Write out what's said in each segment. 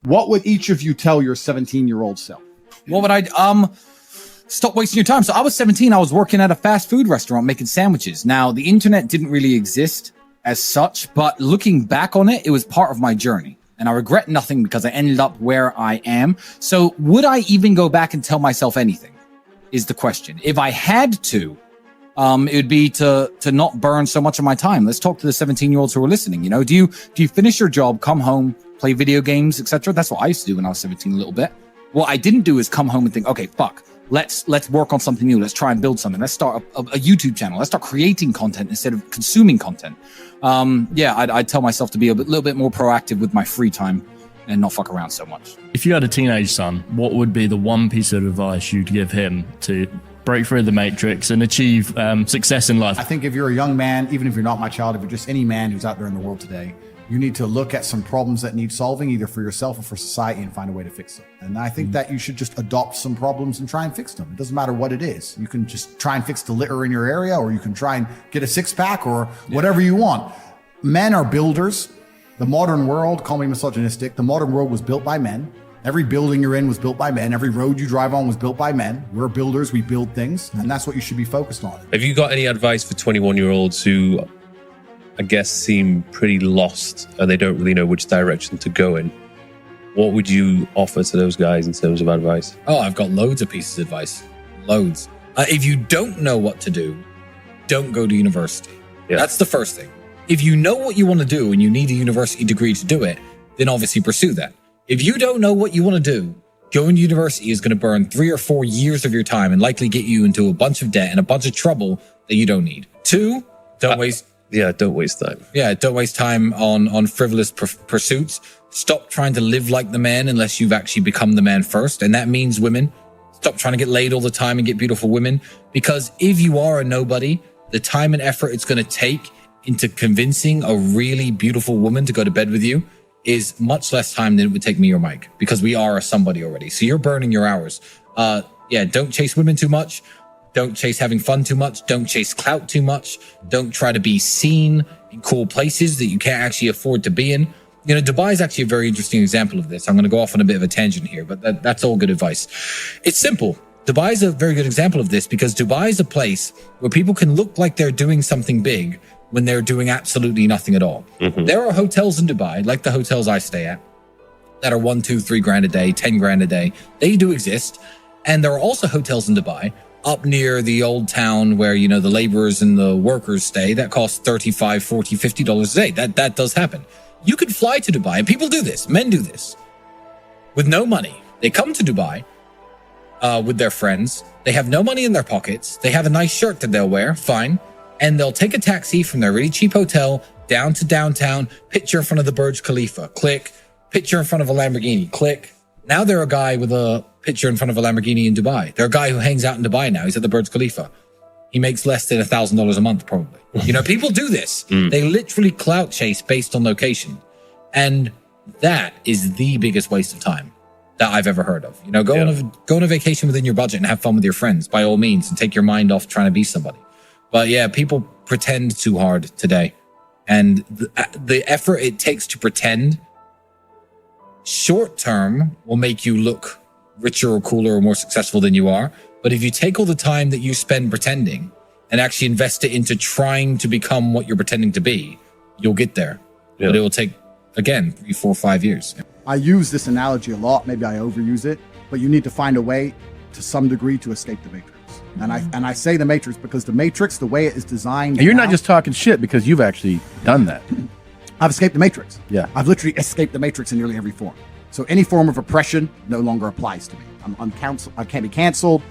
What would each of you tell your 17-year-old self? What would I stop wasting your time? So I was 17. I was working at a fast food restaurant making sandwiches. Now, the internet didn't really exist as such, but looking back on it, it was part of my journey. And I regret nothing because I ended up where I am. So would I even go back and tell myself anything is the question. If I had to, it would be to not burn so much of my time. Let's talk to the 17-year-olds who are listening. You know, do you finish your job, come home, play video games, etc.? That's what I used to do when I was 17 a little bit. What I didn't do is come home and think, okay, fuck, let's work on something new. Let's try and build something. Let's start a YouTube channel. Let's start creating content instead of consuming content. I'd tell myself to be a little bit more proactive with my free time and not fuck around so much. If you had a teenage son, what would be the one piece of advice you'd give him to break through the matrix and achieve success in life? I think if you're a young man, even if you're not my child, if you're just any man who's out there in the world today, you need to look at some problems that need solving, either for yourself or for society, and find a way to fix them. And I think that you should just adopt some problems and try and fix them. It doesn't matter what it is. You can just try and fix the litter in your area, or you can try and get a six-pack, or whatever you want. Men are builders. The modern world, call me misogynistic, the modern world was built by men. Every building you're in was built by men. Every road you drive on was built by men. We're builders, we build things, and that's what you should be focused on. Have you got any advice for 21-year-olds who, I guess, seem pretty lost and they don't really know which direction to go in? What would you offer to those guys in terms of advice? Oh, I've got loads of pieces of advice. Loads. If you don't know what to do, don't go to university. Yeah. That's the first thing. If you know what you want to do and you need a university degree to do it, then obviously pursue that. If you don't know what you want to do, going to university is going to burn 3 or 4 years of your time and likely get you into a bunch of debt and a bunch of trouble that you don't need. 2, don't waste time. Yeah, don't waste time on frivolous pursuits. Stop trying to live like the man unless you've actually become the man first. And that means women. Stop trying to get laid all the time and get beautiful women. Because if you are a nobody, the time and effort it's going to take into convincing a really beautiful woman to go to bed with you is much less time than it would take me or Mike, because we are a somebody already. So you're burning your hours. Don't chase women too much. Don't chase having fun too much. Don't chase clout too much. Don't try to be seen in cool places that you can't actually afford to be in. You know, Dubai is actually a very interesting example of this. I'm going to go off on a bit of a tangent here, but that's all good advice. It's simple. Dubai is a very good example of this because Dubai is a place where people can look like they're doing something big when they're doing absolutely nothing at all. Mm-hmm. There are hotels in Dubai, like the hotels I stay at, that are 1, 2, 3 grand a day, 10 grand a day. They do exist. And there are also hotels in Dubai up near the old town where, you know, the laborers and the workers stay that cost $35, $40, $50 a day. That does happen. You could fly to Dubai, and people do this. Men do this with no money. They come to Dubai with their friends. They have no money in their pockets. They have a nice shirt that they'll wear. Fine. And they'll take a taxi from their really cheap hotel down to downtown, picture in front of the Burj Khalifa, click, picture in front of a Lamborghini, click. Now they're a guy with a picture in front of a Lamborghini in Dubai. They're a guy who hangs out in Dubai now. He's at the Burj Khalifa. He makes less than $1,000 a month, probably. You know, people do this. They literally clout chase based on location. And that is the biggest waste of time that I've ever heard of. You know, go on a vacation within your budget and have fun with your friends, by all means, and take your mind off trying to be somebody. But yeah, people pretend too hard today. And the effort it takes to pretend short term will make you look richer or cooler or more successful than you are. But if you take all the time that you spend pretending and actually invest it into trying to become what you're pretending to be, you'll get there. Yeah. But it will take, again, 3, 4, 5 years. I use this analogy a lot. Maybe I overuse it, but you need to find a way to some degree to escape the matrix. And I say the matrix because the matrix, the way it is designed. And you're not just talking shit because you've actually done that. I've escaped the matrix. Yeah. I've literally escaped the matrix in nearly every form. So any form of oppression no longer applies to me. I can't be canceled.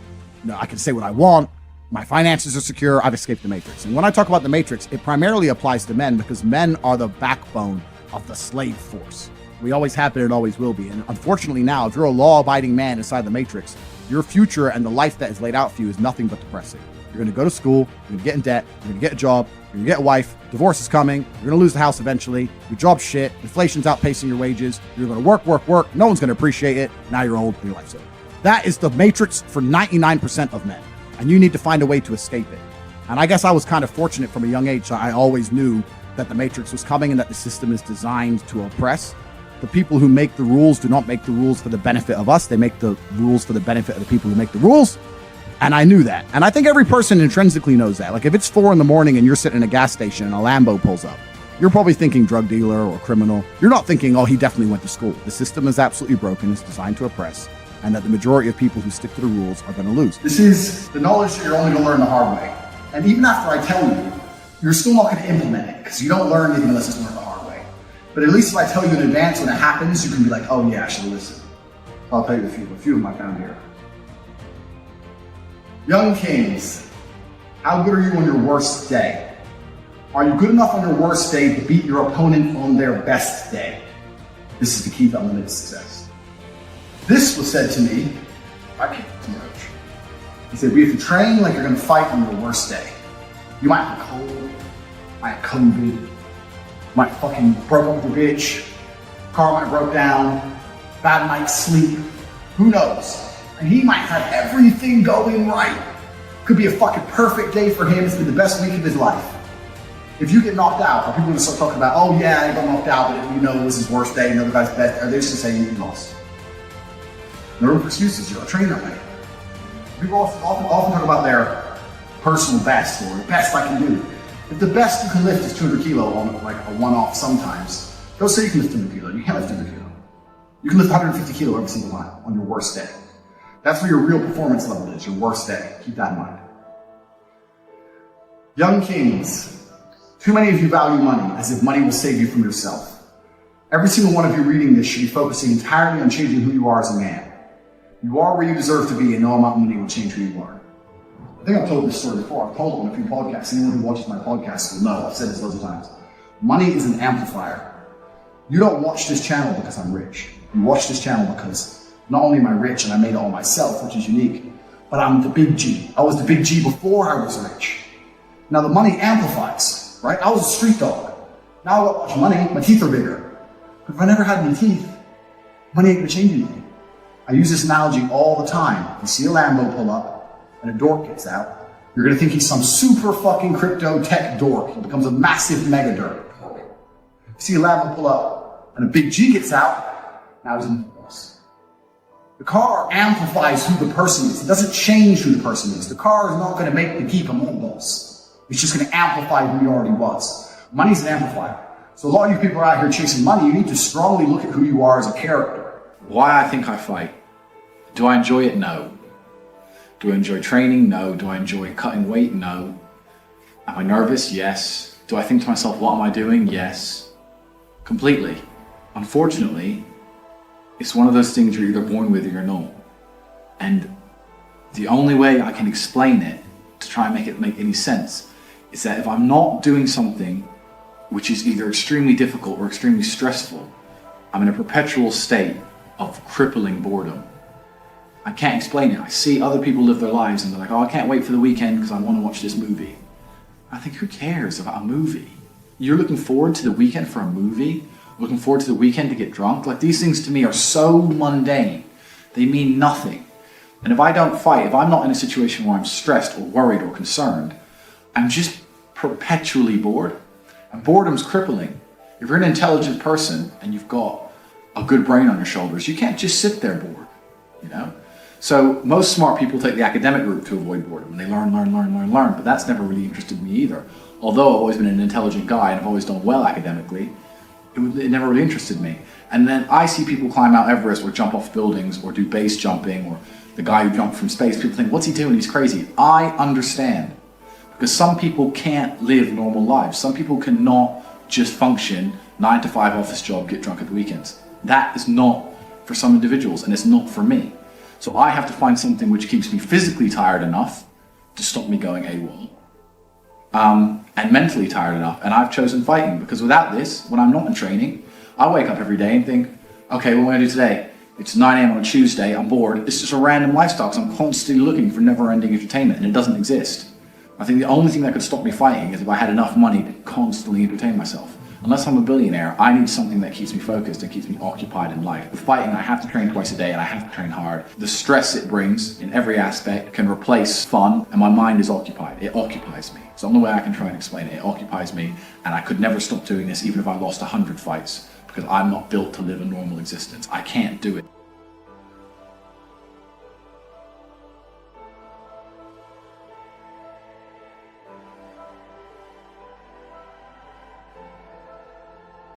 No, I can say what I want. My finances are secure. I've escaped the matrix. And when I talk about the matrix, it primarily applies to men because men are the backbone of the slave force. We always have been and always will be. And unfortunately now, if you're a law-abiding man inside the matrix, your future and the life that is laid out for you is nothing but depressing. You're going to go to school, you're going to get in debt, you're going to get a job, you're going to get a wife, divorce is coming, you're going to lose the house eventually, your job's shit, inflation's outpacing your wages, you're going to work, no one's going to appreciate it, now you're old and your life's over. That is the matrix for 99% of men, and you need to find a way to escape it. And I guess I was kind of fortunate from a young age. I always knew that the matrix was coming and that the system is designed to oppress. the people who make the rules do not make the rules for the benefit of us. They make the rules for the benefit of the people who make the rules. And I knew that. And I think every person intrinsically knows that. Like if it's 4 a.m. and you're sitting in a gas station and a Lambo pulls up, you're probably thinking drug dealer or criminal. You're not thinking, oh, he definitely went to school. The system is absolutely broken. It's designed to oppress. And that the majority of people who stick to the rules are going to lose. This is the knowledge that you're only going to learn the hard way. And even after I tell you, you're still not going to implement it because you don't learn anything unless it's learned the hard way. But at least if I tell you in advance when it happens, you can be like, oh yeah, I should listen. So I'll tell you a few of them I found here. Young kings, how good are you on your worst day? Are you good enough on your worst day to beat your opponent on their best day? This is the key to unlimited success. This was said to me by Tate. He said, we have to train like you're going to fight on your worst day. You might have a cold, might have COVID, might fucking broke up with your bitch, car might have broke down, bad night's sleep, who knows? And he might have everything going right. Could be a fucking perfect day for him. It's been the best week of his life. If you get knocked out, are people going to start talking about, oh yeah, I got knocked out, but you know it was his worst day and the other guy's best? Are they just going to say you lost? No room for excuses. You're a trainer, man. People often talk about their personal best or the best I can do. If the best you can lift is 200 kilo on like a one-off sometimes, don't say you can lift 200 kilo. You can't lift 200 kilo. You can lift 150 kilo every single time on your worst day. That's where your real performance level is, your worst day. Keep that in mind. Young kings, too many of you value money as if money will save you from yourself. Every single one of you reading this should be focusing entirely on changing who you are as a man. You are where you deserve to be and no amount of money will change who you are. I think I've told this story before. I've told it on a few podcasts. Anyone who watches my podcast will know. I've said this loads of times. Money is an amplifier. You don't watch this channel because I'm rich. You watch this channel because not only am I rich and I made it all myself, which is unique, but I'm the big G. I was the big G before I was rich. Now the money amplifies, right? I was a street dog. Now I got much money, my teeth are bigger. But if I never had any teeth, money ain't gonna change anything. I use this analogy all the time. You see a Lambo pull up and a dork gets out, you're gonna think he's some super fucking crypto tech dork. He becomes a massive mega dork. You see a Lambo pull up and a big G gets out, now he's in the boss. The car amplifies who the person is. It doesn't change who the person is. The car is not gonna make the keep a mob boss. It's just gonna amplify who he already was. Money's an amplifier. So a lot of you people are out here chasing money, you need to strongly look at who you are as a character. Why I think I fight. Do I enjoy it? No. Do I enjoy training? No. Do I enjoy cutting weight? No. Am I nervous? Yes. Do I think to myself, what am I doing? Yes. Completely. Unfortunately, it's one of those things you're either born with or you're not. And the only way I can explain it to try and make it make any sense is that if I'm not doing something which is either extremely difficult or extremely stressful, I'm in a perpetual state of crippling boredom. I can't explain it. I see other people live their lives and they're like, oh, I can't wait for the weekend because I want to watch this movie. I think, who cares about a movie? You're looking forward to the weekend for a movie? Looking forward to the weekend to get drunk? Like, these things to me are so mundane. They mean nothing. And if I don't fight, if I'm not in a situation where I'm stressed or worried or concerned, I'm just perpetually bored. And boredom's crippling. If you're an intelligent person and you've got a good brain on your shoulders, you can't just sit there bored, you know? So most smart people take the academic route to avoid boredom. They learn, but that's never really interested me either. Although I've always been an intelligent guy and I've always done well academically, it never really interested me. And then I see people climb Mount Everest or jump off buildings or do base jumping, or the guy who jumped from space. People think, what's he doing? He's crazy. I understand. Because some people can't live normal lives. Some people cannot just function 9 to 5 office job, get drunk at the weekends. That is not for some individuals, and it's not for me. So I have to find something which keeps me physically tired enough to stop me going AWOL, and mentally tired enough. And I've chosen fighting, because without this, when I'm not in training, I wake up every day and think, okay, what am I going to do today? It's 9 a.m. on a Tuesday, I'm bored. It's just a random lifestyle, because I'm constantly looking for never-ending entertainment, and it doesn't exist. I think the only thing that could stop me fighting is if I had enough money to constantly entertain myself. Unless I'm a billionaire, I need something that keeps me focused and keeps me occupied in life. With fighting, I have to train twice a day and I have to train hard. The stress it brings in every aspect can replace fun, and my mind is occupied. It occupies me. It's the only way I can try and explain it. It occupies me, and I could never stop doing this even if I lost 100 fights. because I'm not built to live a normal existence. I can't do it.